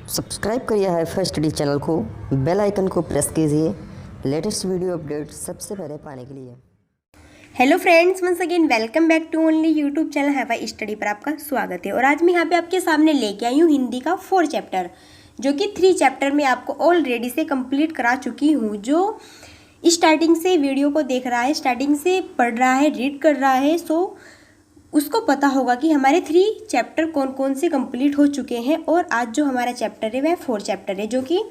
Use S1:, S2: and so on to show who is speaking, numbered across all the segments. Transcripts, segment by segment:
S1: Subscribe करिए hifi study channel को, bell icon को प्रेस कीजिए लेटेस्ट वीडियो अपडेट सबसे पहले पाने के लिए।
S2: Hello friends, once again welcome back to only YouTube channel hifi study पर आपका स्वागत है। और आज मैं यहाँ पे आपके सामने लेके आई हूँ हिंदी का 4 चैप्टर, जो कि 3 चैप्टर में आपको ऑलरेडी से कंप्लीट करा चुकी हूँ। जो स्टार्टिंग से वीडियो को देख रहा है, स्टार्टिंग से पढ़ रहा है, रीड कर रहा है, सो उसको पता होगा कि हमारे 3 चैप्टर कौन कौन से कंप्लीट हो चुके हैं। और आज जो हमारा चैप्टर है वह 4 चैप्टर है, जो कि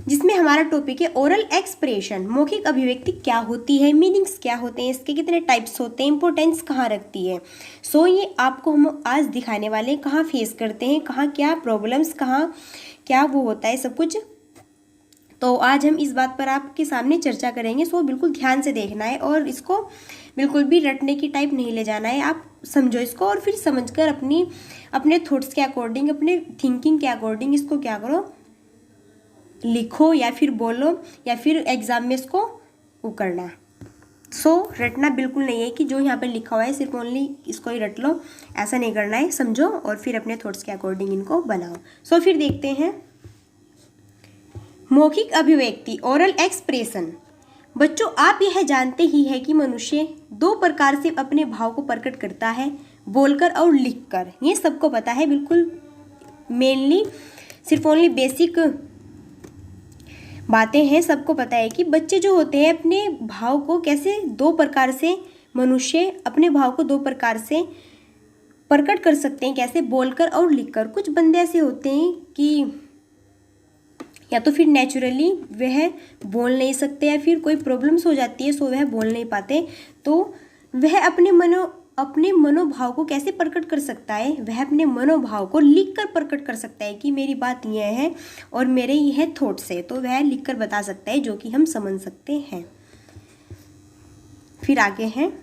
S2: जिसमें हमारा टॉपिक है ओरल एक्सप्रेशन। मौखिक अभिव्यक्ति क्या होती है, मीनिंग्स क्या होते हैं, इसके कितने टाइप्स होते हैं, इंपॉर्टेंस कहाँ रखती है। सो ये आपको हम आज दिखाने वाले हैं, कहाँ फेस करते हैं, कहाँ क्या प्रॉब्लम्स, कहाँ क्या वो होता है, सब कुछ। तो आज हम इस बात पर आपके सामने चर्चा करेंगे। सो बिल्कुल ध्यान से देखना है और इसको बिल्कुल भी रटने की टाइप नहीं ले जाना है। आप समझो इसको और फिर समझकर अपने थॉट्स के अकॉर्डिंग, अपने थिंकिंग के अकॉर्डिंग इसको क्या करो, लिखो या फिर बोलो या फिर एग्जाम में इसको वो करना। सो रटना बिल्कुल नहीं है कि जो यहाँ पर लिखा हुआ है सिर्फ ओनली इसको ही रट लो, ऐसा नहीं करना है। समझो और फिर अपने थॉट्स के अकॉर्डिंग इनको बनाओ। सो फिर देखते हैं मौखिक अभिव्यक्ति, ओरल एक्सप्रेशन। बच्चों, आप यह जानते ही है कि मनुष्य 2 प्रकार से अपने भाव को प्रकट करता है, बोलकर और लिखकर। ये सबको पता है, बिल्कुल मेनली सिर्फ ओनली बेसिक बातें हैं। सबको पता है कि बच्चे जो होते हैं अपने भाव को कैसे 2 प्रकार से, मनुष्य अपने भाव को 2 प्रकार से प्रकट कर सकते हैं, कैसे, बोलकर और लिखकर। कुछ बंदे ऐसे होते हैं कि या तो फिर नेचुरली वह बोल नहीं सकते या फिर कोई प्रॉब्लम्स हो जाती है सो वह बोल नहीं पाते। तो वह अपने मनोभाव को कैसे प्रकट कर सकता है, वह अपने मनोभाव को लिखकर प्रकट कर सकता है कि मेरी बात यह है और मेरे यह थॉट्स है। तो वह लिखकर बता सकता है, जो कि हम समझ सकते हैं। फिर आगे हैं,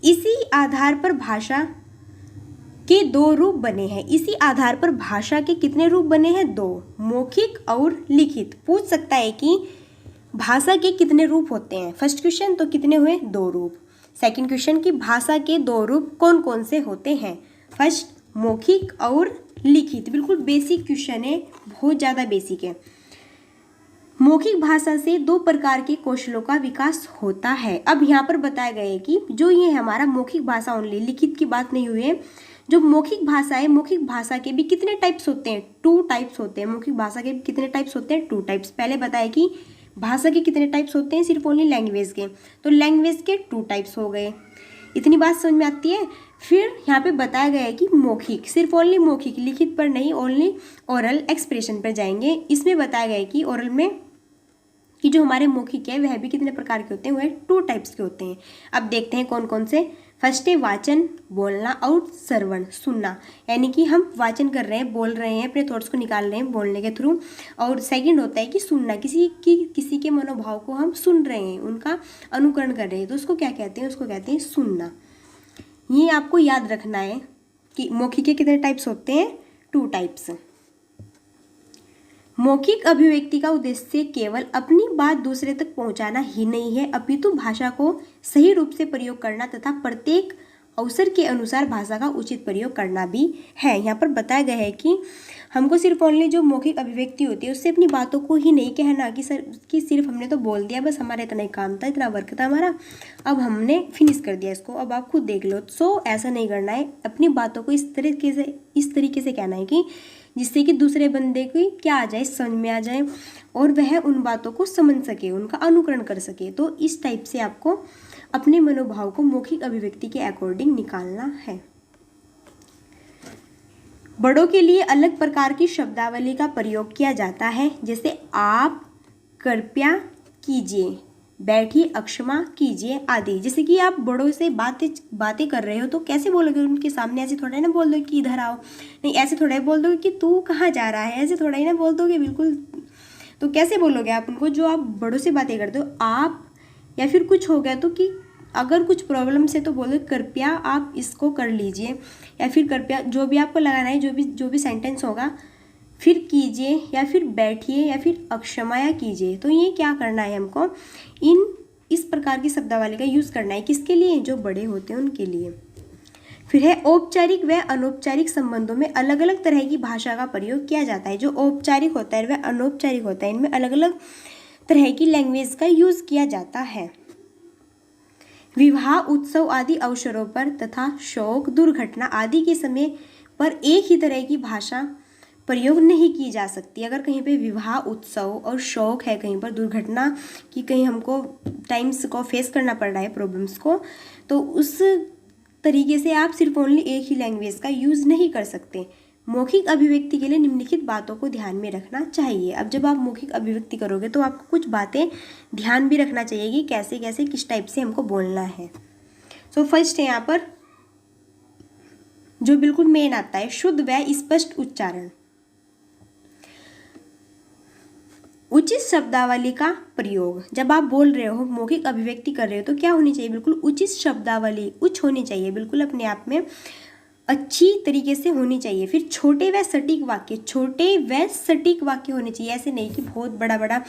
S2: इसी आधार पर भाषा के 2 रूप बने हैं। इसी आधार पर भाषा के कितने रूप बने हैं? 2, मौखिक और लिखित। पूछ सकता है कि भाषा के कितने रूप होते हैं। फर्स्ट क्वेश्चन तो कितने हुए? 2 रूप। सेकंड क्वेश्चन की भाषा के 2 रूप कौन कौन से होते हैं? फर्स्ट मौखिक और लिखित। बिल्कुल बेसिक क्वेश्चन है, बहुत ज़्यादा बेसिक है। मौखिक भाषा से 2 प्रकार के कौशलों का विकास होता है। अब यहाँ पर बताया गया है कि जो ये हमारा मौखिक भाषा ओनली, लिखित की बात नहीं हुई है। जो मौखिक भाषा है, मौखिक भाषा के भी कितने टाइप्स होते हैं? 2 टाइप्स होते हैं। मौखिक भाषा के कितने टाइप्स होते हैं? 2 टाइप्स। पहले बताया कि भाषा के कितने टाइप्स होते हैं, सिर्फ ओनली लैंग्वेज के। तो लैंग्वेज के 2 टाइप्स हो गए। इतनी बात समझ में आती है। फिर यहाँ पे बताया गया है कि मौखिक, सिर्फ ओनली मौखिक, लिखित पर नहीं, ओनली ओरल एक्सप्रेशन पर जाएंगे। इसमें बताया गया है कि ओरल में कि जो हमारे मौखिक है वह भी कितने प्रकार के होते हैं, वह 2 टाइप्स के होते हैं। अब देखते हैं कौन कौन से। फर्स्ट है वाचन, बोलना, और श्रवण, सुनना। यानी कि हम वाचन कर रहे हैं, बोल रहे हैं, अपने थॉट्स को निकाल रहे हैं बोलने के थ्रू। और सेकंड होता है कि सुनना, किसी के मनोभाव को हम सुन रहे हैं, उनका अनुकरण कर रहे हैं, तो उसको क्या कहते हैं? उसको कहते हैं सुनना। ये आपको याद रखना है कि मौखिक के कितने टाइप्स होते हैं? 2 टाइप्स। मौखिक अभिव्यक्ति का उद्देश्य केवल अपनी बात दूसरे तक पहुंचाना ही नहीं है, अपितु भाषा को सही रूप से प्रयोग करना तथा प्रत्येक अवसर के अनुसार भाषा का उचित प्रयोग करना भी है। यहाँ पर बताया गया है कि हमको सिर्फ ओनली जो मौखिक अभिव्यक्ति होती है उससे अपनी बातों को ही नहीं कहना कि सिर्फ हमने तो बोल दिया, बस हमारा इतना ही काम था, इतना वर्क था हमारा, अब हमने फिनिश कर दिया इसको, अब आप खुद देख लो। सो ऐसा नहीं करना है। अपनी बातों को इस तरीके से कहना है कि जिससे कि दूसरे बंदे की क्या आ जाए, समझ में आ जाए और वह उन बातों को समझ सके, उनका अनुकरण कर सके। तो इस टाइप से आपको अपने मनोभाव को मौखिक अभिव्यक्ति के अकॉर्डिंग निकालना है। बड़ों के लिए अलग प्रकार की शब्दावली का प्रयोग किया जाता है, जैसे आप, कृपया कीजिए, बैठिए, अक्षमा कीजिए आदि। जैसे कि आप बड़ों से बातें कर रहे हो तो कैसे बोलोगे उनके सामने? ऐसे थोड़ा ही ना बोल दोगे कि इधर आओ, नहीं ऐसे थोड़ा ही बोल दोगे कि तू कहाँ जा रहा है, ऐसे थोड़ा ही ना बोल दोगे बिल्कुल। तो कैसे बोलोगे आप उनको? जो आप बड़ों से बातें करते हो, आप, या फिर कुछ हो गया तो कि अगर कुछ प्रॉब्लम से तो बोलो कृपया आप इसको कर लीजिए, या फिर कृपया जो भी आपको लगाना है, जो भी सेंटेंस होगा, फिर कीजिए या फिर बैठिए या फिर अक्षमाया कीजिए। तो ये क्या करना है हमको? इस प्रकार की शब्दावली का यूज़ करना है। किसके लिए? जो बड़े होते हैं उनके लिए। फिर है औपचारिक व अनौपचारिक संबंधों में अलग अलग तरह की भाषा का प्रयोग किया जाता है। जो औपचारिक होता है वह अनौपचारिक होता है, इनमें अलग अलग तरह की लैंग्वेज का यूज किया जाता है। विवाह, उत्सव आदि अवसरों पर तथा शोक, दुर्घटना आदि के समय पर एक ही तरह की भाषा प्रयोग नहीं की जा सकती। अगर कहीं पे विवाह, उत्सव और शोक है, कहीं पर दुर्घटना की, कहीं हमको टाइम्स को फेस करना पड़ रहा है, प्रॉब्लम्स को, तो उस तरीके से आप सिर्फ ओनली एक ही लैंग्वेज का यूज़ नहीं कर सकते। मौखिक अभिव्यक्ति के लिए निम्नलिखित बातों को ध्यान में रखना चाहिए। अब जब आप मौखिक अभिव्यक्ति करोगे तो आपको कुछ बातें ध्यान भी रखना चाहिए कि कैसे कैसे किस टाइप से हमको बोलना है। सो फर्स्ट है यहाँ पर जो बिल्कुल मेन आता है, शुद्ध व स्पष्ट उच्चारण। उचित शब्दावली का प्रयोग। जब आप बोल रहे हो, मौखिक अभिव्यक्ति कर रहे हो, तो क्या होनी चाहिए? बिल्कुल उचित शब्दावली, उच्च होनी चाहिए, बिल्कुल अपने आप में अच्छी तरीके से होनी चाहिए। फिर छोटे व सटीक वाक्य, छोटे व सटीक वाक्य होने चाहिए। ऐसे नहीं कि बहुत बड़ा बड़ा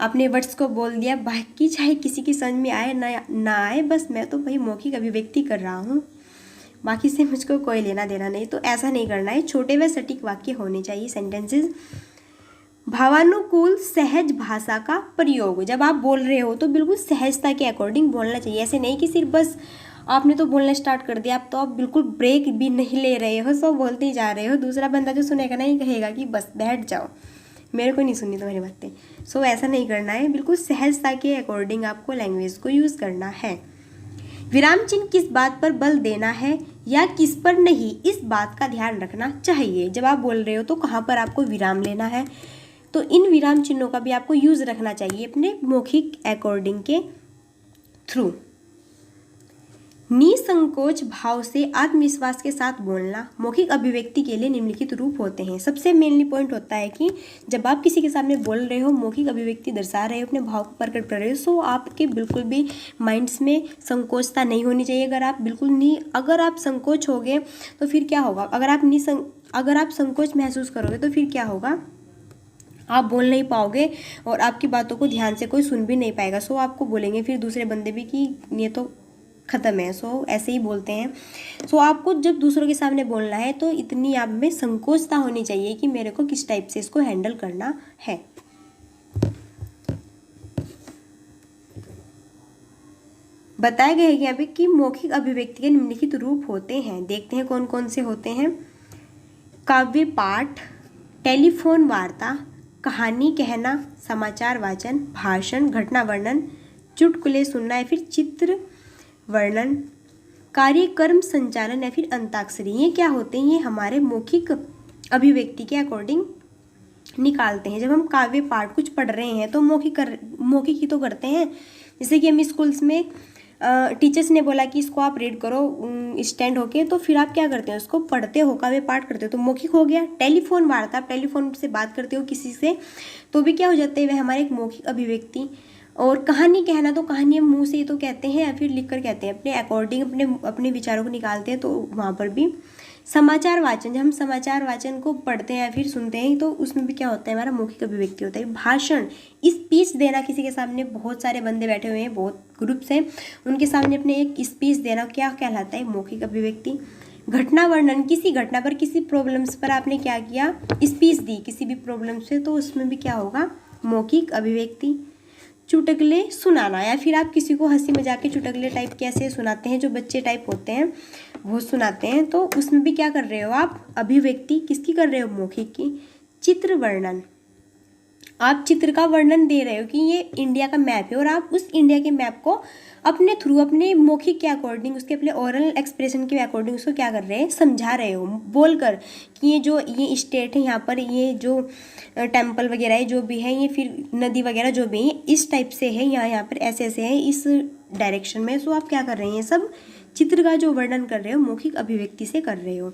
S2: आपने वर्ड्स को बोल दिया, बाकी चाहे किसी की समझ में आए ना आए, बस मैं तो भाई मौखिक अभिव्यक्ति कर रहा हूँ, बाकी से मुझको कोई लेना देना नहीं। तो ऐसा नहीं करना है। छोटे व सटीक वाक्य होने चाहिए, सेंटेंसेस। भावानुकूल सहज भाषा का प्रयोग। जब आप बोल रहे हो तो बिल्कुल सहजता के अकॉर्डिंग बोलना चाहिए। ऐसे नहीं कि सिर्फ बस आपने तो बोलना स्टार्ट कर दिया, आप तो आप बिल्कुल ब्रेक भी नहीं ले रहे हो, सब बोलते ही जा रहे हो। दूसरा बंदा जो सुनेगा नहीं कहेगा कि बस बैठ जाओ, मेरे को नहीं सुननी तुम्हारी बातें। सो ऐसा नहीं करना है, बिल्कुल सहजता के अकॉर्डिंग आपको लैंग्वेज को यूज़ करना है। विराम चिन्ह किस बात पर बल देना है या किस पर नहीं, इस बात का ध्यान रखना चाहिए। जब आप बोल रहे हो तो कहाँ पर आपको विराम लेना है, तो इन विराम चिन्हों का भी आपको यूज़ रखना चाहिए अपने मौखिक अकॉर्डिंग के थ्रू। निसंकोच भाव से आत्मविश्वास के साथ बोलना मौखिक अभिव्यक्ति के लिए निम्नलिखित रूप होते हैं। सबसे मेनली पॉइंट होता है कि जब आप किसी के सामने बोल रहे हो, मौखिक अभिव्यक्ति दर्शा रहे हो, अपने भाव को प्रकट कर रहे हो, सो आपके बिल्कुल भी माइंड्स में संकोचता नहीं होनी चाहिए। अगर आप संकोच होगे तो फिर क्या होगा? अगर आप संकोच महसूस करोगे तो फिर क्या होगा? आप बोल नहीं पाओगे और आपकी बातों को ध्यान से कोई सुन भी नहीं पाएगा। सो आपको बोलेंगे फिर दूसरे बंदे भी कि ये तो ख़त्म है। सो ऐसे ही बोलते हैं। सो आपको जब दूसरों के सामने बोलना है तो इतनी आप में संकोचता होनी चाहिए कि मेरे को किस टाइप से इसको हैंडल करना है। बताया गया है अभी कि मौखिक अभिव्यक्ति के निम्नलिखित रूप होते हैं। देखते हैं कौन कौन से होते हैं। काव्य पाठ, टेलीफोन वार्ता, कहानी कहना, समाचार वाचन, भाषण, घटना वर्णन, चुटकुले सुनना या फिर चित्र वर्णन, कार्यक्रम संचालन या फिर अंताक्षरी। ये क्या होते हैं? ये हमारे मौखिक अभिव्यक्ति के अकॉर्डिंग निकालते हैं। जब हम काव्य पाठ कुछ पढ़ रहे हैं तो मौखिक ही तो करते हैं। जैसे कि हम स्कूल्स में टीचर्स ने बोला कि इसको आप रीड करो स्टैंड होके, तो फिर आप क्या करते हो? उसको पढ़ते हो, काव्य पाठ करते हो, तो मौखिक हो गया। टेलीफोन वार्ता, आप टेलीफोन से बात करते हो किसी से, तो भी क्या हो जाते हैं? वह हमारे एक मौखिक अभिव्यक्ति। और कहानी कहना, तो कहानी हम मुंह से ही तो कहते हैं या फिर लिख कर कहते हैं, अपने अकॉर्डिंग अपने विचारों को निकालते हैं, तो वहाँ पर भी। समाचार वाचन, जब हम समाचार वाचन को पढ़ते हैं या फिर सुनते हैं तो उसमें भी क्या होता है? हमारा मौखिक अभिव्यक्ति होता है। भाषण, स्पीच देना, किसी के सामने बहुत सारे बंदे बैठे हुए हैं, बहुत ग्रुप्स हैं, उनके सामने अपने एक स्पीच देना क्या कहलाता है? मौखिक अभिव्यक्ति। घटना वर्णन, किसी घटना पर, किसी प्रॉब्लम्स पर आपने क्या किया? स्पीच दी किसी भी प्रॉब्लम से, तो उसमें भी क्या होगा? मौखिक अभिव्यक्ति। चुटकुले सुनाना, या फिर आप किसी को हंसी मजाक के चुटकुले टाइप कैसे सुनाते हैं, जो बच्चे टाइप होते हैं वो सुनाते हैं, तो उसमें भी क्या कर रहे हो आप? अभिव्यक्ति किसकी कर रहे हो? मौखिक की। चित्र वर्णन, आप चित्र का वर्णन दे रहे हो कि ये इंडिया का मैप है और आप उस इंडिया के मैप को अपने थ्रू, अपने मौखिक के अकॉर्डिंग, उसके अपने ओरल एक्सप्रेशन के अकॉर्डिंग उसको क्या कर रहे हैं? समझा रहे हो बोलकर कि ये स्टेट है, यहाँ पर ये जो टेम्पल वगैरह है जो भी है, ये फिर नदी वगैरह जो भी है इस टाइप से है, यहाँ पर ऐसे ऐसे है, इस डायरेक्शन में। सो आप क्या कर रहे हैं? सब चित्र का जो वर्णन कर रहे हो मौखिक अभिव्यक्ति से कर रहे हो।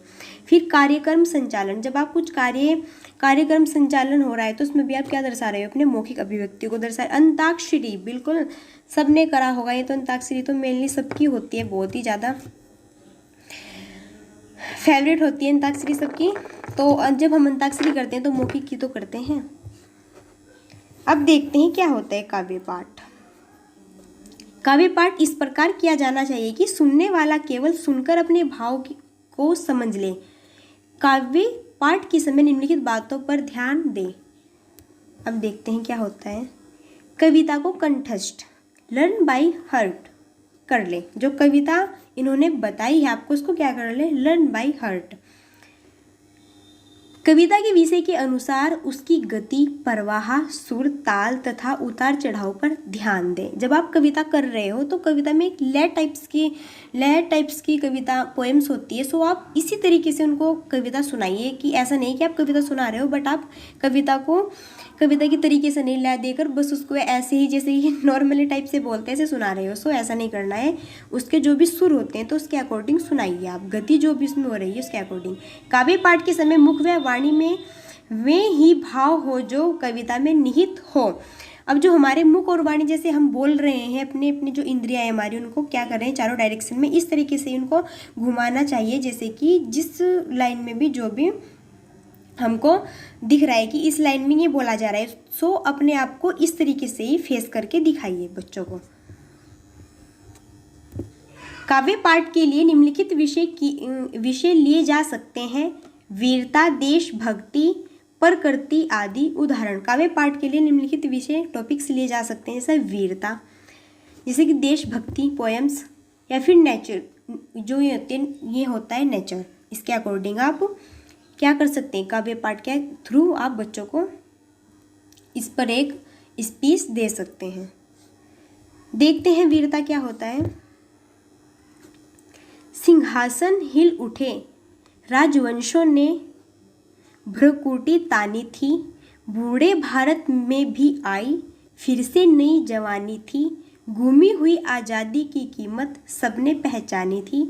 S2: फिर कार्यक्रम संचालन, जब आप कुछ कार्यक्रम संचालन हो रहा है तो उसमें भी आप क्या दर्शा रहे हो? अपने मौखिक अभिव्यक्ति को दर्शा। अंताक्षरी, बिल्कुल सबने करा होगा ये तो। अंताक्षरी तो मेनली सबकी होती है, बहुत ही ज़्यादा फेवरेट होती है अंताक्षरी सबकी। तो जब हम अंताक्षरी करते हैं तो मौखिक की तो करते हैं। अब देखते हैं क्या होता है काव्य पाठ। काव्य पाठ इस प्रकार किया जाना चाहिए कि सुनने वाला केवल सुनकर अपने भाव को समझ ले। काव्य पाठ के समय निम्नलिखित बातों पर ध्यान दें। अब देखते हैं क्या होता है। कविता को कंठस्थ लर्न बाय हार्ट कर ले। जो कविता इन्होंने बताई है आपको उसको क्या कर ले, लर्न बाय हार्ट। कविता के विषय के अनुसार उसकी गति, प्रवाह, सुर, ताल तथा उतार चढ़ाव पर ध्यान दें। जब आप कविता कर रहे हो तो कविता में एक लय टाइप्स की कविता पोएम्स होती है। सो आप इसी तरीके से उनको कविता सुनाइए कि ऐसा नहीं कि आप कविता सुना रहे हो बट आप कविता की तरीके से नहीं लय देकर बस उसको ऐसे ही जैसे ही नॉर्मली टाइप से बोलते हैं ऐसे सुना रहे हो। सो ऐसा नहीं करना है। उसके जो भी सुर होते हैं तो उसके अकॉर्डिंग सुनाइए आप, गति जो भी उसमें हो रही है उसके अकॉर्डिंग। काव्य पाठ के समय मुख व वाणी में वे ही भाव हो जो कविता में निहित हो। अब जो हमारे मुख और वाणी जैसे हम बोल रहे हैं, अपने अपनी जो इंद्रियां हमारी उनको क्या कर रहे हैं, चारों डायरेक्शन में इस तरीके से उनको घुमाना चाहिए जैसे कि जिस लाइन में भी जो भी हमको दिख रहा है कि इस लाइन में ये बोला जा रहा है। सो अपने आप को इस तरीके से ही फेस करके दिखाइए बच्चों को। काव्य पाठ के लिए निम्नलिखित विषय लिए जा सकते हैं। वीरता, देशभक्ति, प्रकृति आदि। उदाहरण, काव्य पाठ के लिए निम्नलिखित विषय टॉपिक्स लिए जा सकते हैं जैसे वीरता, जैसे कि देशभक्ति पोएम्स, या फिर नेचर जो ये होता है नेचर। इसके अकॉर्डिंग आप क्या कर सकते हैं, काव्य पाठ के थ्रू आप बच्चों को इस पर एक स्पीच दे सकते हैं। देखते हैं वीरता क्या होता है। सिंहासन हिल उठे, राजवंशों ने भ्रकुटी तानी थी, बूढ़े भारत में भी आई फिर से नई जवानी थी, गुमी हुई आज़ादी की कीमत सबने पहचानी थी,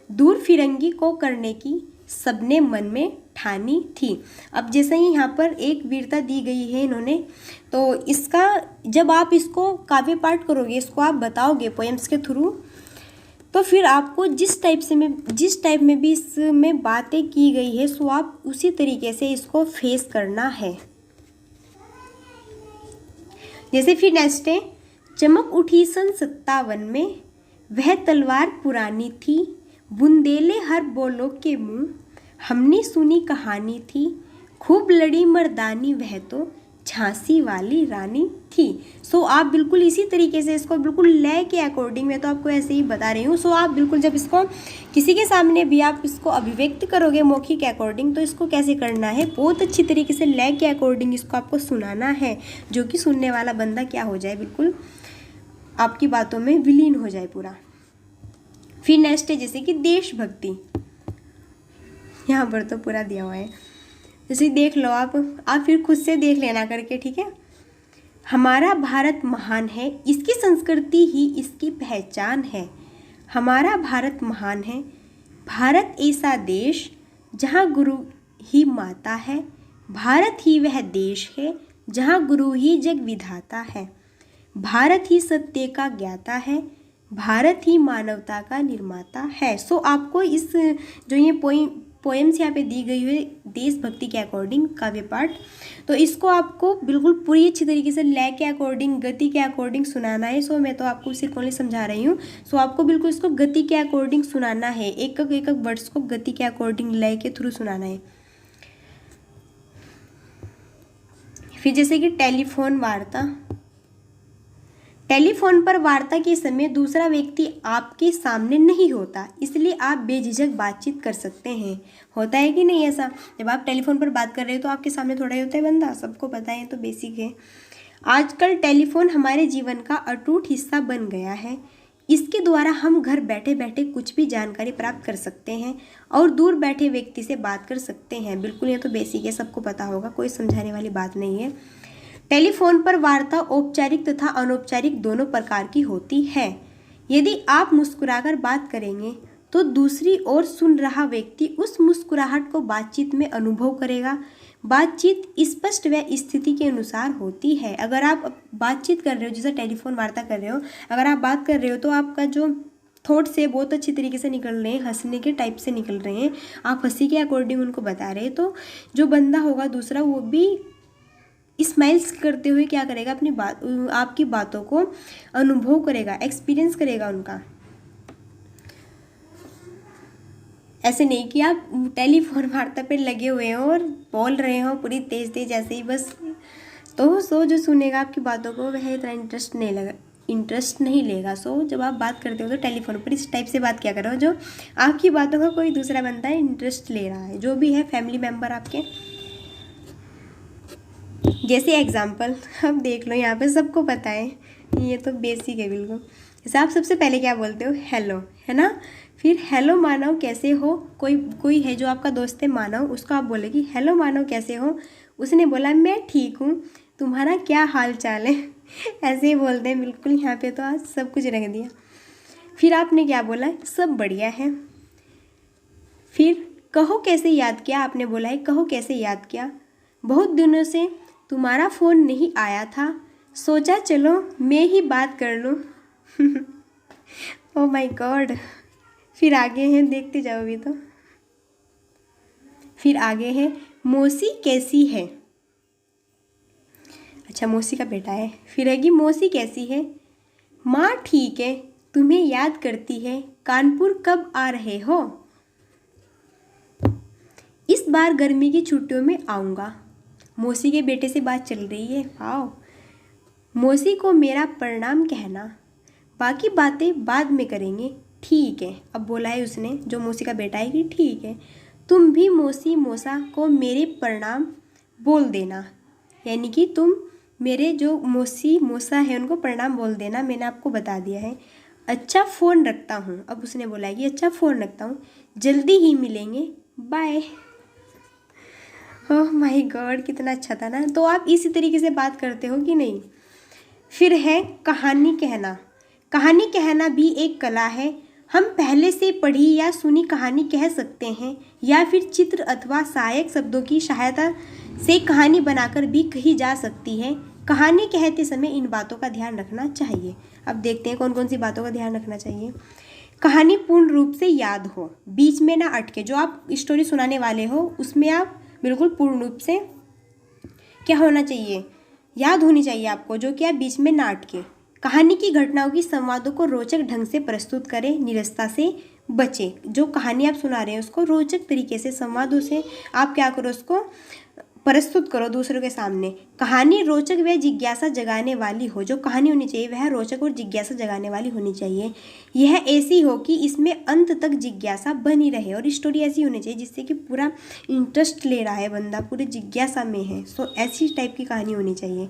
S2: दूर फिरंगी को करने की सबने मन में ठानी थी। अब जैसे ही यहाँ पर एक वीरता दी गई है इन्होंने, तो इसका जब आप इसको काव्य पाठ करोगे, इसको आप बताओगे पोएम्स के थ्रू, तो फिर आपको जिस टाइप में भी इसमें बातें की गई है सो आप उसी तरीके से इसको फेस करना है। जैसे फिर नेक्स्ट है, चमक उठी सन 57 में, वह तलवार पुरानी थी, बुंदेले हर बोलो के मुंह, हमने सुनी कहानी थी, खूब लड़ी मर्दानी वह तो झांसी वाली रानी थी। सो आप बिल्कुल इसी तरीके से इसको बिल्कुल लय के अकॉर्डिंग, मैं तो आपको ऐसे ही बता रही हूँ। सो आप बिल्कुल जब इसको किसी के सामने भी आप इसको अभिव्यक्त करोगे मौखिक के अकॉर्डिंग, तो इसको कैसे करना है, बहुत अच्छी तरीके से लय के अकॉर्डिंग इसको आपको सुनाना है, जो कि सुनने वाला बंदा क्या हो जाए, बिल्कुल आपकी बातों में विलीन हो जाए पूरा। फिर नेक्स्ट है जैसे कि देशभक्ति, यहाँ पर तो पूरा दिया हुआ है, जैसे देख लो आप फिर खुद से देख लेना करके, ठीक है। हमारा भारत महान है, इसकी संस्कृति ही इसकी पहचान है। हमारा भारत महान है, भारत ऐसा देश जहाँ गुरु ही माता है, भारत ही वह देश है जहाँ गुरु ही जग विधाता है, भारत ही सत्य का ज्ञाता है, भारत ही मानवता का निर्माता है। सो आपको इस जो ये पोएम्स यहाँ पे दी गई है देशभक्ति के अकॉर्डिंग काव्य पाठ, तो इसको आपको बिल्कुल पूरी अच्छी तरीके से लय के अकॉर्डिंग, गति के अकॉर्डिंग सुनाना है। सो मैं तो आपको सिर्फ ओनली समझा रही हूँ। सो आपको बिल्कुल इसको गति के अकॉर्डिंग सुनाना है, एक एक वर्ड्स को गति के अकॉर्डिंग लय के थ्रू सुनाना है। फिर जैसे कि टेलीफोन वार्ता, टेलीफोन पर वार्ता के समय दूसरा व्यक्ति आपके सामने नहीं होता, इसलिए आप बेझिझक बातचीत कर सकते हैं। होता है कि नहीं ऐसा, जब आप टेलीफोन पर बात कर रहे हो तो आपके सामने थोड़ा ही होता है बंदा, सबको पता है, तो बेसिक है। आजकल टेलीफोन हमारे जीवन का अटूट हिस्सा बन गया है। इसके द्वारा हम घर बैठे बैठे कुछ भी जानकारी प्राप्त कर सकते हैं और दूर बैठे व्यक्ति से बात कर सकते हैं। बिल्कुल ये तो बेसिक है, सबको पता होगा, कोई समझाने वाली बात नहीं है। टेलीफोन पर वार्ता औपचारिक तथा अनौपचारिक दोनों प्रकार की होती है। यदि आप मुस्कुराकर बात करेंगे तो दूसरी ओर सुन रहा व्यक्ति उस मुस्कुराहट को बातचीत में अनुभव करेगा। बातचीत स्पष्ट व स्थिति के अनुसार होती है। अगर आप बातचीत कर रहे हो, जैसे टेलीफोन वार्ता कर रहे हो, अगर आप बात कर रहे हो तो आपका जो थॉट से बहुत अच्छी तरीके से निकल रहे हैं, हंसने के टाइप से निकल रहे हैं, आप हंसी के अकॉर्डिंग उनको बता रहे हैं, तो जो बंदा होगा दूसरा वो भी स्माइल्स करते हुए क्या करेगा, अपनी बात, आपकी बातों को अनुभव करेगा, एक्सपीरियंस करेगा उनका। ऐसे नहीं कि आप टेलीफोन वार्ता पे लगे हुए हो और बोल रहे हो पूरी तेज तेज ऐसे ही बस, तो सो जो सुनेगा आपकी बातों को वह इतना इंटरेस्ट नहीं लेगा। सो जब आप बात करते हो तो टेलीफोन पर इस टाइप से बात क्या करो जो आपकी बातों का कोई दूसरा बंदा इंटरेस्ट ले रहा है, जो भी है फैमिली मेम्बर आपके। जैसे एग्जाम्पल अब देख लो, यहाँ पे सबको पता है, ये तो बेसिक है बिल्कुल। जैसे आप सबसे पहले क्या बोलते हो, हेलो, है ना। फिर हेलो मानव कैसे हो, कोई है जो आपका दोस्त है मानव, उसको आप बोलेगी हेलो मानव कैसे हो। उसने बोला मैं ठीक हूँ, तुम्हारा क्या हाल चाल है। ऐसे ही बोलते हैं बिल्कुल, यहाँ पे तो आज सब कुछ रख दिया। फिर आपने क्या बोला, सब बढ़िया है। फिर कहो कैसे याद किया, आपने बोला है कहो कैसे याद किया, बहुत दिनों से तुम्हारा फ़ोन नहीं आया था, सोचा चलो मैं ही बात कर लूँ। Oh my God. फिर आगे हैं, देखते जाओ अभी तो। फिर आगे है मौसी कैसी है। अच्छा, मौसी का बेटा है। फिर रहेगी मौसी कैसी है, माँ ठीक है, तुम्हें याद करती है, कानपुर कब आ रहे हो। इस बार गर्मी की छुट्टियों में आऊँगा। मौसी के बेटे से बात चल रही है। आओ, मौसी को मेरा प्रणाम कहना, बाकी बातें बाद में करेंगे, ठीक है। अब बोला है उसने, जो मौसी का बेटा है, कि ठीक है, तुम भी मौसी मौसा को मेरे प्रणाम बोल देना, यानी कि तुम मेरे जो मौसी मौसा है उनको प्रणाम बोल देना, मैंने आपको बता दिया है। अच्छा फ़ोन रखता हूँ। अब उसने बोला है कि अच्छा फ़ोन रखता हूँ, जल्दी ही मिलेंगे, बाय। ओह माय गॉड, कितना अच्छा था ना। तो आप इसी तरीके से बात करते हो कि नहीं। फिर है कहानी कहना। कहानी कहना भी एक कला है। हम पहले से पढ़ी या सुनी कहानी कह सकते हैं, या फिर चित्र अथवा सहायक शब्दों की सहायता से कहानी बनाकर भी कही जा सकती है। कहानी कहते समय इन बातों का ध्यान रखना चाहिए। अब देखते हैं कौन कौन सी बातों का ध्यान रखना चाहिए। कहानी पूर्ण रूप से याद हो, बीच में ना अटके। जो आप स्टोरी सुनाने वाले हो उसमें आप बिल्कुल पूर्ण रूप से क्या होना चाहिए, याद होनी चाहिए आपको, जो कि आप बीच में ना अटके। कहानी की घटनाओं की संवादों को रोचक ढंग से प्रस्तुत करें, नीरसता से बचें। जो कहानी आप सुना रहे हैं उसको रोचक तरीके से संवादों से आप क्या करो, उसको प्रस्तुत करो दूसरों के सामने। कहानी रोचक व जिज्ञासा जगाने वाली हो। जो कहानी होनी चाहिए वह रोचक और जिज्ञासा जगाने वाली होनी चाहिए। यह ऐसी हो कि इसमें अंत तक जिज्ञासा बनी रहे, और स्टोरी ऐसी होनी चाहिए जिससे कि पूरा इंटरेस्ट ले रहा है बंदा, पूरी जिज्ञासा में है। सो ऐसी टाइप की कहानी होनी चाहिए।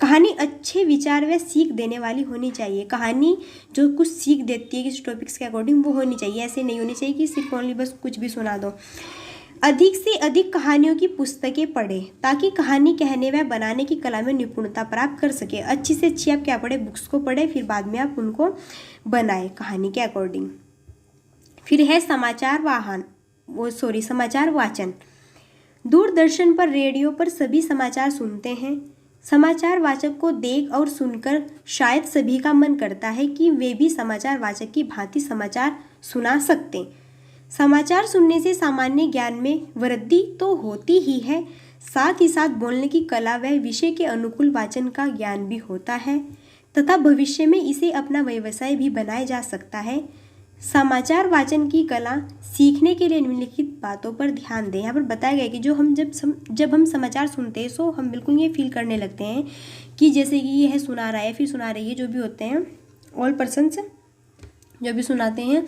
S2: कहानी अच्छे विचार व सीख देने वाली होनी चाहिए। कहानी जो कुछ सीख देती है किसी टॉपिक्स के अकॉर्डिंग वो होनी चाहिए। ऐसे नहीं होनी चाहिए कि सिर्फ ओनली बस कुछ भी सुना दो। अधिक से अधिक कहानियों की पुस्तकें पढ़ें, ताकि कहानी कहने व बनाने की कला में निपुणता प्राप्त कर सके। अच्छी से अच्छी आप क्या पढ़े, बुक्स को पढ़े, फिर बाद में आप उनको बनाए कहानी के अकॉर्डिंग। फिर है समाचार वाचन। दूरदर्शन पर, रेडियो पर सभी समाचार सुनते हैं। समाचार वाचक को देख और सुनकर शायद सभी का मन करता है कि वे भी समाचार वाचक की भांति समाचार सुना सकते। समाचार सुनने से सामान्य ज्ञान में वृद्धि तो होती ही है, साथ ही साथ बोलने की कला व विषय के अनुकूल वाचन का ज्ञान भी होता है, तथा भविष्य में इसे अपना व्यवसाय भी बनाया जा सकता है। समाचार वाचन की कला सीखने के लिए निम्नलिखित बातों पर ध्यान दें। यहाँ पर बताया गया कि जब हम समाचार सुनते हैं सो हम बिल्कुल ये फील करने लगते हैं कि जैसे कि यह सुना रहा है, फिर सुना रही है, जो भी होते हैं ऑल पर्सन्स जो भी सुनाते हैं,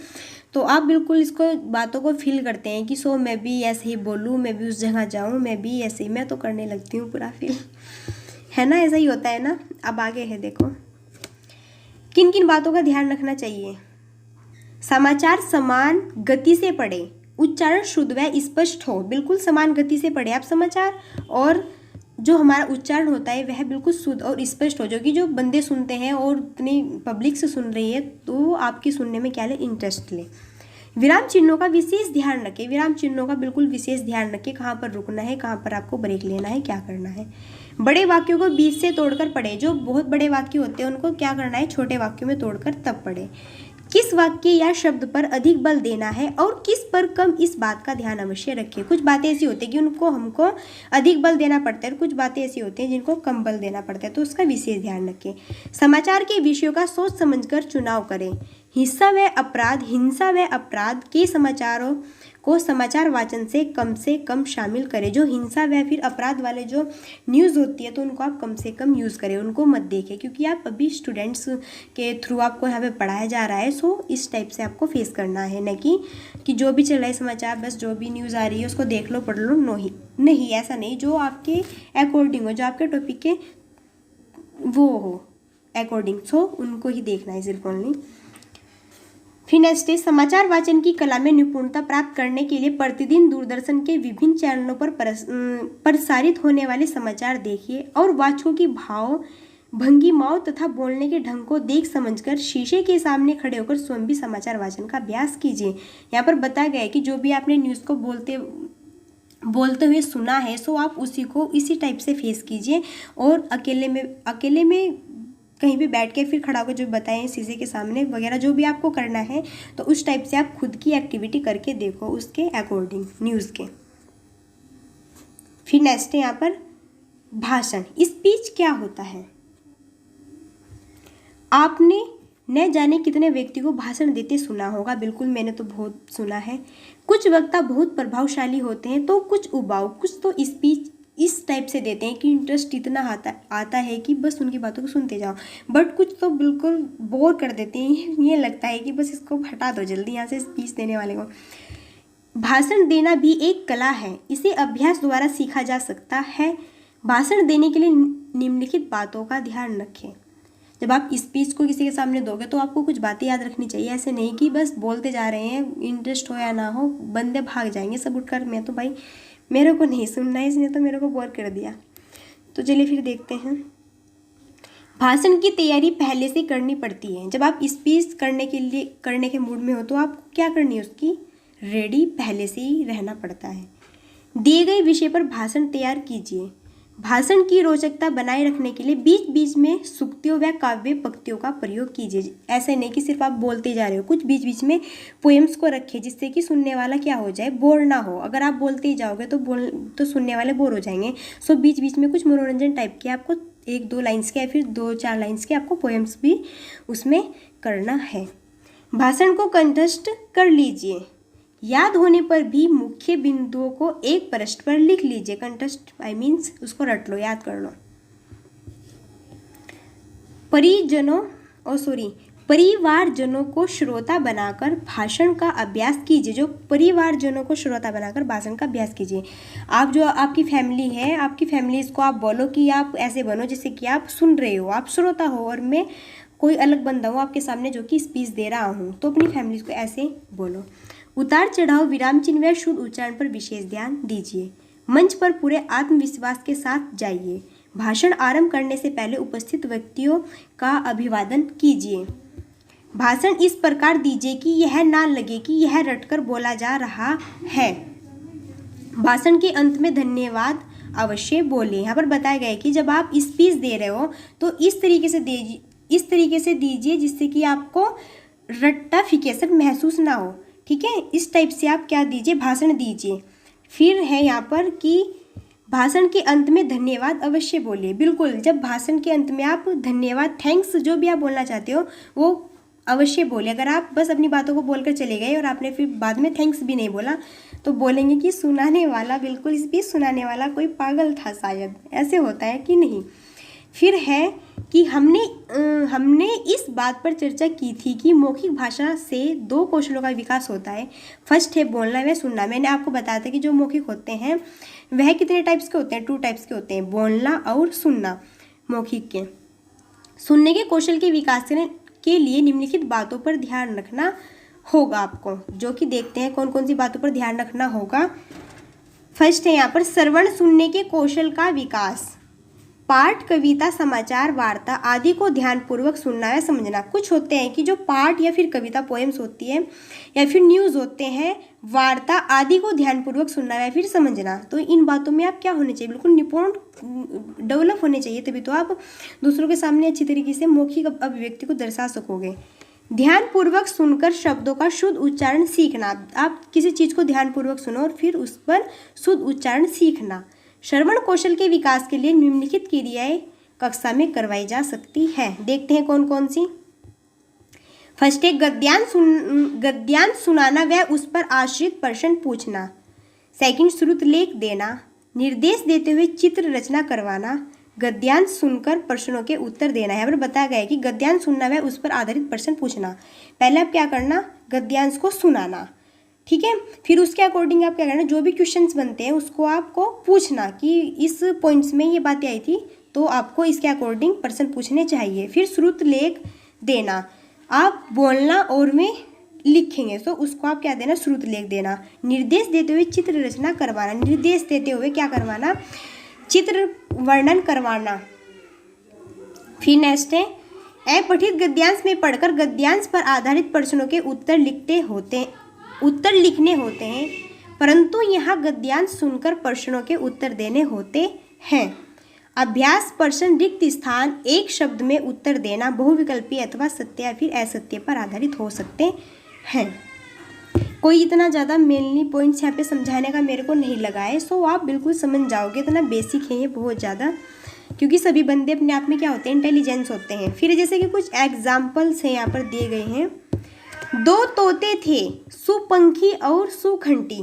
S2: तो आप बिल्कुल इसको बातों को फील करते हैं कि सो मैं भी ऐसे ही बोलूँ, मैं भी उस जगह जाऊँ, मैं भी ऐसे ही, मैं तो करने लगती हूँ पूरा फील, है ना। ऐसा ही होता है ना। अब आगे है, देखो किन किन बातों का ध्यान रखना चाहिए। समाचार समान गति से पढ़े, उच्चारण शुद्ध व स्पष्ट हो। बिल्कुल समान गति से पढ़े आप समाचार, और जो हमारा उच्चारण होता है वह बिल्कुल शुद्ध और स्पष्ट हो, जो कि जो बंदे सुनते हैं और इतनी पब्लिक से सुन रही है तो आपकी सुनने में क्या ले, इंटरेस्ट ले। विराम चिन्हों का विशेष ध्यान रखें। विराम चिन्हों का बिल्कुल विशेष ध्यान रखें, कहाँ पर रुकना है, कहाँ पर आपको ब्रेक लेना है, क्या करना है। बड़े वाक्यों को बीच से तोड़कर पढ़े। जो बहुत बड़े वाक्य होते हैं उनको क्या करना है, छोटे वाक्यों में तोड़कर तब पढ़े। किस वाक्य या शब्द पर अधिक बल देना है और किस पर कम, इस बात का ध्यान अवश्य रखें। कुछ बातें ऐसी होती है कि उनको हमको अधिक बल देना पड़ता है, और कुछ बातें ऐसी होती हैं जिनको कम बल देना पड़ता है, तो उसका विशेष ध्यान रखें। समाचार के विषयों का सोच समझकर चुनाव करें। हिंसा व अपराध के समाचारों को समाचार वाचन से कम शामिल करें। जो हिंसा व फिर अपराध वाले जो न्यूज़ होती है तो उनको आप कम से कम यूज़ करें, उनको मत देखें, क्योंकि आप अभी स्टूडेंट्स के थ्रू आपको यहाँ पे पढ़ाया जा रहा है। सो इस टाइप से आपको फेस करना है, न कि जो भी चल रहा है समाचार बस जो भी न्यूज़ आ रही है उसको देख लो पढ़ लो। नहीं, ऐसा नहीं। जो आपके अकॉर्डिंग हो, जो आपके टॉपिक के वो हो अकॉर्डिंग, सो उनको ही देखना है सिर्फ ओनली। फिर नेक्स्ट है, समाचार वाचन की कला में निपुणता प्राप्त करने के लिए प्रतिदिन दूरदर्शन के विभिन्न चैनलों पर प्रसारित होने वाले समाचार देखिए और वाचकों की भाव भंगिमाओं तथा बोलने के ढंग को देख समझकर शीशे के सामने खड़े होकर स्वयं भी समाचार वाचन का अभ्यास कीजिए। यहाँ पर बताया गया है कि जो भी आपने न्यूज़ को बोलते हुए सुना है, सो आप उसी को इसी टाइप से फेस कीजिए और अकेले में कहीं भी बैठ के फिर खड़ा होकर जो बताएं शीशे के सामने वगैरह जो भी आपको करना है तो उस टाइप से आप खुद की एक्टिविटी करके देखो उसके अकॉर्डिंग न्यूज़ के। फिर नेक्स्ट है यहाँ पर भाषण। स्पीच क्या होता है? आपने न जाने कितने व्यक्ति को भाषण देते सुना होगा, बिल्कुल मैंने तो बहुत सुना है। कुछ वक्ता बहुत प्रभावशाली होते हैं तो कुछ उबाऊ, कुछ तो स्पीच इस टाइप से देते हैं कि इंटरेस्ट इतना आता है कि बस उनकी बातों को सुनते जाओ, बट कुछ तो बिल्कुल बोर कर देते हैं। ये लगता है कि बस इसको हटा दो जल्दी यहाँ से स्पीच देने वाले को। भाषण देना भी एक कला है, इसे अभ्यास द्वारा सीखा जा सकता है। भाषण देने के लिए निम्नलिखित बातों का ध्यान रखें। जब आप स्पीच को किसी के सामने दोगे तो आपको कुछ बातें याद रखनी चाहिए, ऐसे नहीं कि बस बोलते जा रहे हैं, इंटरेस्ट हो या ना हो बंदे भाग जाएंगे सब उठकर, मैं तो भाई मेरे को नहीं सुनना है, इसने तो मेरे को बोर कर दिया। तो चलिए फिर देखते हैं। भाषण की तैयारी पहले से करनी पड़ती है। जब आप स्पीच करने के मूड में हो तो आपको क्या करनी है, उसकी रेडी पहले से ही रहना पड़ता है। दिए गए विषय पर भाषण तैयार कीजिए। भाषण की रोचकता बनाए रखने के लिए बीच बीच में सूक्तियों व काव्य पंक्तियों का प्रयोग कीजिए। ऐसे नहीं कि सिर्फ आप बोलते जा रहे हो, कुछ बीच बीच में पोएम्स को रखिए जिससे कि सुनने वाला क्या हो जाए, बोर ना हो। अगर आप बोलते ही जाओगे तो सुनने वाले बोर हो जाएंगे। सो बीच बीच में कुछ मनोरंजन टाइप के आपको 1-2 लाइन्स के या फिर 2-4 लाइन्स के आपको पोएम्स भी उसमें करना है। भाषण को कंठस्थ कर लीजिए। याद होने पर भी मुख्य बिंदुओं को एक पृष्ठ पर लिख लीजिए। कंठस्थ मीन्स उसको रट लो, याद कर लो। परिवारजनों को श्रोता बनाकर भाषण का अभ्यास कीजिए। जो परिवारजनों को श्रोता बनाकर भाषण का अभ्यास कीजिए। आप जो आपकी फैमिली है, आपकी फैमिली को आप बोलो कि आप ऐसे बनो जैसे कि आप सुन रहे हो, आप श्रोता हो और मैं कोई अलग बंदा हूँ आपके सामने जो कि स्पीच दे रहा हूँ, तो अपनी फैमिली को ऐसे बोलो। उतार चढ़ाव, विराम चिन्ह व शुद्ध उच्चारण पर विशेष ध्यान दीजिए। मंच पर पूरे आत्मविश्वास के साथ जाइए। भाषण आरंभ करने से पहले उपस्थित व्यक्तियों का अभिवादन कीजिए। भाषण इस प्रकार दीजिए कि यह ना लगे कि यह रटकर बोला जा रहा है। भाषण के अंत में धन्यवाद अवश्य बोलें। यहाँ पर बताया गया है कि जब आप स्पीच दे रहे हो तो इस तरीके से दीजिए जिससे कि आपको रट्टाफिकेशन महसूस ना हो। ठीक है, इस टाइप से आप क्या दीजिए, भाषण दीजिए। फिर है यहाँ पर कि भाषण के अंत में धन्यवाद अवश्य बोलिए। बिल्कुल, जब भाषण के अंत में आप धन्यवाद, थैंक्स, जो भी आप बोलना चाहते हो वो अवश्य बोले। अगर आप बस अपनी बातों को बोलकर चले गए और आपने फिर बाद में थैंक्स भी नहीं बोला तो बोलेंगे कि सुनाने वाला, बिल्कुल स्पीच सुनाने वाला कोई पागल था शायद। ऐसे होता है कि नहीं। फिर है कि हमने इस बात पर चर्चा की थी कि मौखिक भाषा से 2 कौशलों का विकास होता है। फर्स्ट है बोलना व सुनना। मैंने आपको बताया था कि जो मौखिक होते हैं वह कितने टाइप्स के होते हैं, 2 टाइप्स के होते हैं, बोलना और सुनना। मौखिक के सुनने के कौशल के विकास के लिए निम्नलिखित बातों पर ध्यान रखना होगा आपको, जो कि देखते हैं कौन कौन सी बातों पर ध्यान रखना होगा। फर्स्ट है यहाँ पर श्रवण, सुनने के कौशल का विकास। पाठ, कविता, समाचार, वार्ता आदि को ध्यानपूर्वक सुनना है, समझना। कुछ होते हैं कि जो पाठ या फिर कविता, पोएम्स होती है या फिर न्यूज़ होते हैं, वार्ता आदि को ध्यानपूर्वक सुनना है फिर समझना। तो इन बातों में आप क्या होने चाहिए, बिल्कुल निपुण डेवलप होने चाहिए, तभी तो आप दूसरों के सामने अच्छी तरीके से मौखिक अभिव्यक्ति को दर्शा सकोगे। ध्यानपूर्वक सुनकर शब्दों का शुद्ध उच्चारण सीखना। आप किसी चीज़ को ध्यानपूर्वक सुनो और फिर उस पर शुद्ध उच्चारण सीखना। श्रवण कौशल के विकास के लिए निम्नलिखित क्रियाएं कक्षा में करवाई जा सकती है। देखते हैं कौन कौन सी। फर्स्ट है गद्यांश सुनाना व उस पर आश्रित प्रश्न पूछना। सेकंड श्रुत लेख देना, निर्देश देते हुए चित्र रचना करवाना, गद्यांश सुनकर प्रश्नों के उत्तर देना। यहाँ पर बताया गया है कि गद्यांश सुनना व उस पर आधारित प्रश्न पूछना। पहले आप क्या करना, गद्यांश को सुनाना, ठीक है। फिर उसके अकॉर्डिंग आप क्या करना, जो भी क्वेश्चंस बनते हैं उसको आपको पूछना कि इस पॉइंट्स में ये बातें आई थी तो आपको इसके अकॉर्डिंग प्रश्न पूछने चाहिए। फिर श्रुत लेख देना, आप बोलना और में लिखेंगे तो उसको आप क्या देना, श्रुत लेख देना। निर्देश देते हुए चित्र रचना करवाना, निर्देश देते हुए क्या करवाना, चित्र वर्णन करवाना। फिर नेक्स्ट है अपठित गद्यांश में पढ़कर गद्यांश पर आधारित प्रश्नों के उत्तर लिखने होते हैं, परंतु यहाँ गद्यांश सुनकर प्रश्नों के उत्तर देने होते हैं। अभ्यास प्रश्न रिक्त स्थान एक शब्द में उत्तर देना, बहुविकल्पी अथवा सत्य या फिर असत्य पर आधारित हो सकते हैं। कोई इतना ज़्यादा मेनली पॉइंट्स यहाँ पे समझाने का मेरे को नहीं लगा है, सो आप बिल्कुल समझ जाओगे, इतना बेसिक है ये बहुत ज़्यादा, क्योंकि सभी बंदे अपने आप में क्या होते हैं, इंटेलिजेंस होते हैं। फिर जैसे कि कुछ एग्जाम्पल्स हैं यहाँ पर दिए गए हैं। दो तोते थे, सुपंखी और सुखंटी।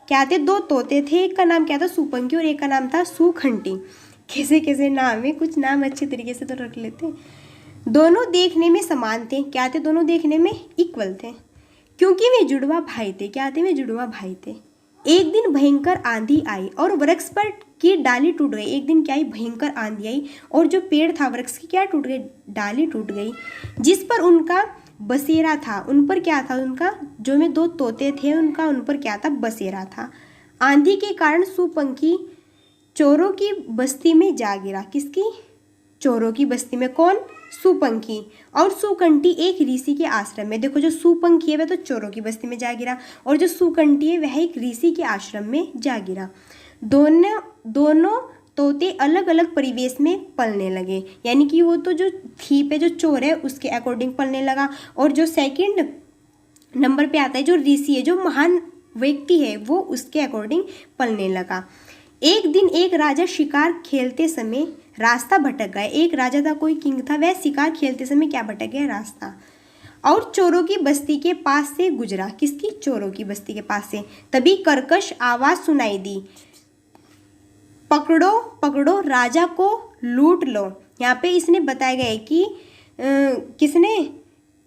S2: क्या थे, दो तोते थे, एक का नाम क्या था, सुपंखी और एक का नाम था सुखंटी। कैसे कैसे नाम है, कुछ नाम अच्छे तरीके से तो रख लेते। दोनों देखने में समान थे। क्या थे, दोनों देखने में इक्वल थे, क्योंकि वे जुड़वा भाई थे। क्या थे, वे जुड़वा भाई थे। एक दिन भयंकर आंधी आई और वृक्ष पर की डाली टूट गई। एक दिन क्या आई, भयंकर आंधी आई और जो पेड़ था वृक्ष की क्या टूट गई, डाली टूट गई, जिस पर उनका बसेरा था। उन पर क्या था, उनका जो में दो तोते थे उनका उन पर क्या था, बसेरा था। आंधी के कारण सुपंखी चोरों की बस्ती में जा गिरा। किसकी, चोरों की बस्ती में। कौन, सुपंखी। और सुकंठी एक ऋषि के आश्रम में। देखो जो सुपंखी है वह तो चोरों की बस्ती में जा गिरा और जो सुकंठी है वह एक ऋषि के आश्रम में जा गिरा। दोनों तोते अलग अलग परिवेश में पलने लगे, यानी कि वो तो जो थीप है, जो चोर है, उसके अकॉर्डिंग पलने लगा। और जो सेकंड नंबर पे आता है जो ऋषि है, जो महान व्यक्ति है, वो उसके अकॉर्डिंग पलने लगा। एक दिन एक राजा शिकार खेलते समय रास्ता भटक गया। एक राजा था, कोई किंग था, वह शिकार खेलते समय क्या भटक गया, रास्ता, और चोरों की बस्ती के पास से गुजरा। किसकी, चोरों की बस्ती के पास से। तभी कर्कश आवाज सुनाई दी, पकड़ो पकड़ो राजा को लूट लो। यहाँ पे इसने बताया गया है कि किसने,